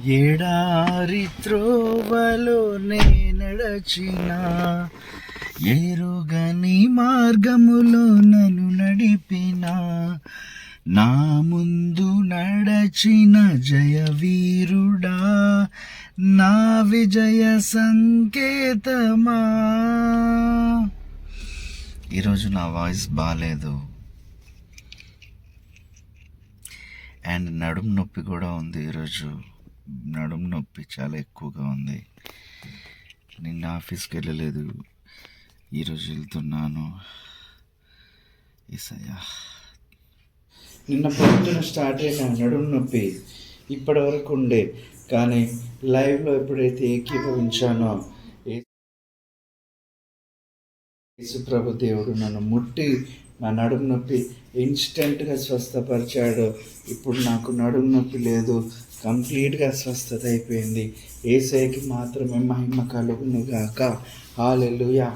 ఎడారి త్రోవలో నే నడచిన, ఎరుగని మార్గములో నన్ను నడిపిన, నా ముందు నడచిన జయవీరుడా, నా విజయ సంకేతమా. ఈరోజు నా వాయిస్ బాగాలేదు అండ్ నడుము నొప్పి కూడా ఉంది. ఈరోజు నడుము నొప్పి చాలా ఎక్కువగా ఉంది. నిన్న ఆఫీస్కి వెళ్ళలేదు, ఈరోజు వెళ్తున్నాను. ఈసయ్యా, నిన్న పొద్దున స్టార్ట్ అయిన నడుము నొప్పి ఇప్పటి వరకు ఉండే, కానీ లైవ్లో ఎప్పుడైతే ఏకీభవించానో యేసుప్రభు దేవుడు నన్ను ముట్టి నా నడుము నొప్పి ఇన్స్టెంట్గా స్వస్థపరిచాడు. ఇప్పుడు నాకు నడుము నొప్పి లేదు, కంప్లీట్గా స్వస్థత అయిపోయింది. యేసయ్యకి మాత్రమే మహిమ కలుగును గాక. హల్లెలూయా.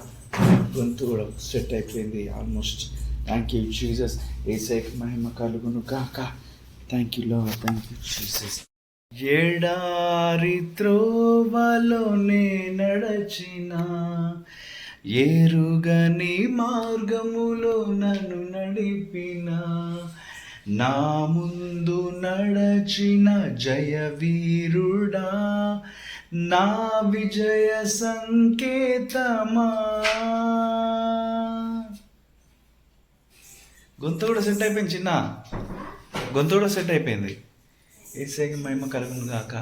గొంతు కూడా సెట్ అయిపోయింది ఆల్మోస్ట్. Thank you Jesus. యేసయ్యకి మహిమ కలుగును గాక. Thank you Lord, thank you Jesus. ఎడారి త్రోవలోనే నడచిన, ఎరుగని మార్గములో నన్ను నడిపిన, నా ముందు నడచిన జయవీరుడా, నా విజయ సంకేతమా. గొంతు కూడా సెట్ అయిపోయింది, చిన్న గొంతు కూడా సెట్ అయిపోయింది. యేసయ్యకి మహిమ కలుగును గాక.